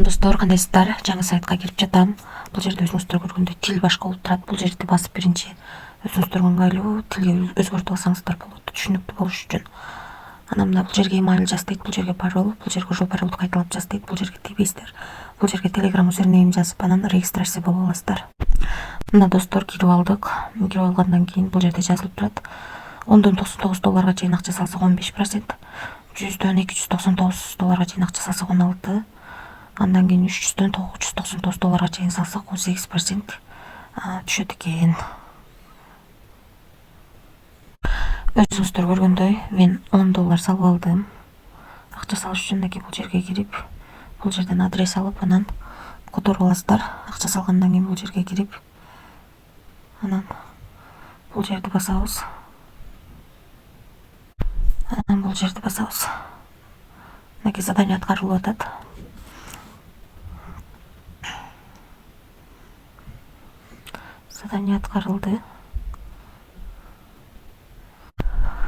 Достор, кандайсыздар? Жаңы сайтка кирип жатам. Бул жерде өзүңүздөр көргөндөй тил башка болуп турат. Бул жерди басып биринчи өзүңүздөр ыңгайлуу тилге өзгөртүп алсаңыздар болот, түшүнүктүү болуш үчүн. Анан мына бул жерге email жаз дейт, бул жерге пароль, бул жерге ошол паролду кайталап жаз дейт, бул жерге тийбейсиздер. Бул жерге Telegram username жазып, анан регистрация болуп аласыздар. Мына достор, кирип алдык. Кирип алгандан кийин бул жерде жазылып турат. 10дон $99 чейин акча салсак 15%, 100дөн $299 чейин акча салсак 16%, андан кийин 300дөн $999 чейин салсак 18% түшөт экен. Өзүңүздөр көргөндөй мен $10 салып алдым. Акча салыш үчүн бул жерге кирип, бул жерден адрес алып, анан которуп аласыздар. Акча салгандан кийин бул жерге кирип, анан бул жерди басабыз. Анан бул жерди басабыз. Мынакей задание аткарылып атат. Задание аткарылды.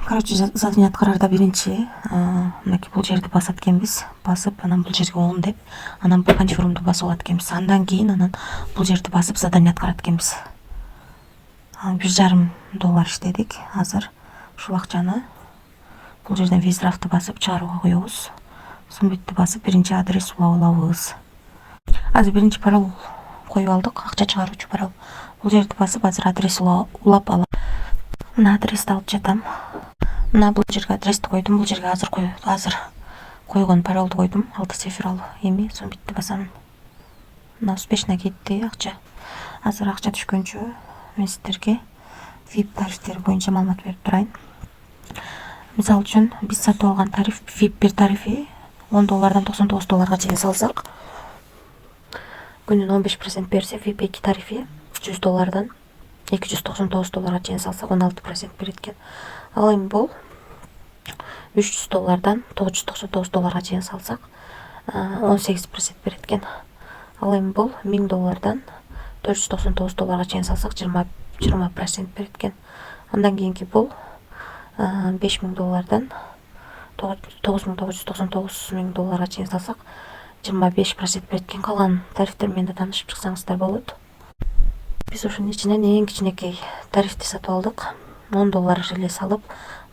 Короче, задание аткарарда биринчи мынакей бул жерди басат экенбиз. Басып, анан бул жерге 10 деп, анан бул конфирмду басып алат экенбиз. Андан кийин анан бул жерди басып задание аткарат экенбиз. $1,5 иштедик. Азыр ушул акчаны бул жерден визрафты басып чыгарууга коебуз. Соң битти басып биринчи адрес улап алабыз. Азыр биринчи пароль коюп алдык, акча чыгаруучу пароль. Бул жерди басып азыр адрес улап алам. Мына адрести алып жатам. Мына бул жерге адрести койдум, бул жерге азыр койгон паролду койдум. 6 цифрлуу эми, соң битти басам. Мына успешно кетти акча. Азыр акча түшкөнчө мен сиздерге VIP тарифтери боюнча маалымат берип турайын. Мисалы үчүн биз сатып алган тариф VIP 1 тарифи $10дан $99 чейин салсак, күнүнө 15% берсе, VIP 2 тарифи $100дан $299 чейин салсак 16% берет экен. Ал эми бул $300дан $999 чейин салсак 18% берет экен. Ал эми бул $1000дан $499 чейин салсак 20% берет экен. Андан кийинки бул $5000дан $9999 чейин салсак 25% берет экен. Калган тарифтер менен таанышып чыксаңыздар болот. Биз ошонун ичинен эң кичинекей тарифти сатып алдык. $10 эле салып,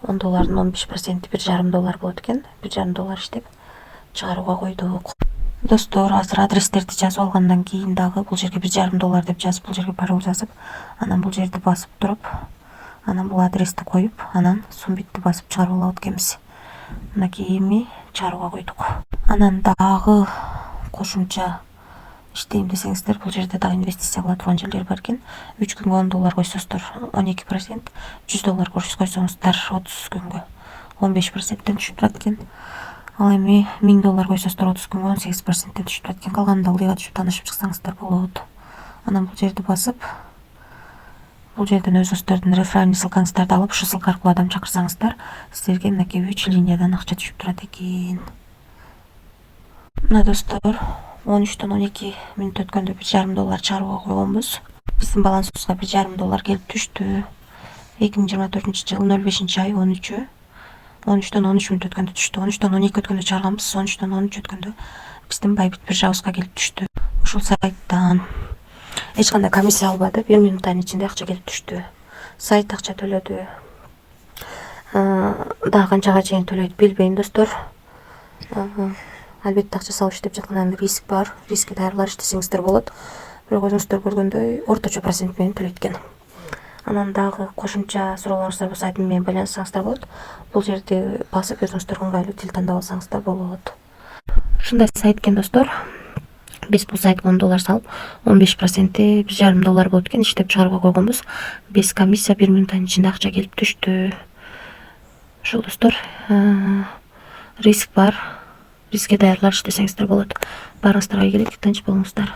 $10дун 15% $1,5 болот экен. $1,5 иштеп чыгарууга койдук. Достор, азыр адрестерди жазып алгандан кийин дагы бул жерге $1,5 деп жазып, бул жерге пароль жазып, анан бул жерди басып туруп, анан бул адрести коюп, анан сумбитти басып чыгарып алат экенбиз. Мынакей эми чыгарууга койдук. Анан дагы кошумча иштейм десеңиздер, бул жерде дагы инвестиция кыла турган жерлер бар экен. 3 күнгө $10 койсоңуздар 12%, $100 койсоңуздар 30 күнгө 15%тен түшүп турат экен. Ал эми $1000 койсоңуздар 30 күнгө 18%тен түшүп турат экен. Калганын дагы ылдыйга түшүп таанышып чыксаңыздар болот. Анан бул жерди басып, бул жерден өзүңүздөрдүн реферальный ссылкаңыздарды алып, ушу ссылка аркылуу адам чакырсаңыздар, силерге мынакей 3 линиядан акча түшүп турат экен. Мына достор, 13дөн 12 мүнөт өткөндө $1,5 чыгарууга койгонбуз. Биздин балансыбызга $1,5 келип түштү. 2024-жылы 05-ай 13-ө 13дөн 13 мүнөт өткөндө түштү. 13дөн 12 өткөндө чыгарганбыз, 13дөн 13 өткөндө биздин Bybit биржабызга келип түштү. Ушул сайттан эч кандай комиссия албады, 1 минуттун ичинде акча келип түштү. Сайт акча төлөдү. Дагы канчага чейин төлөйт билбейм, достор. Албетте акча салып иштеп жаткандан риск бар. Рискке даярдалып иштесеңиздер болот. Бирок өзүңүздөр көргөндөй орточо процент менен төлөйт экен. Анан дагы кошумча суроолоруңуздар болсо админ менен байланышсаңыздар болот. Бул жерди басып өзүңүздөргө ыңгайлуу тил тандап алсаңыздар болот. Ушундай сайт экен, достор. Биз бул сайтка $10 салып, 15% $1,5 болот экен, иштеп чыгарууга койгонбуз. Без комиссия 1 минуттун ичинде акча келип түштү. Ошол, достор, риск бар. Рискке даярдалып иштесеңиздер болот. Баарыңыздарга ийгилик, тынч болуңуздар.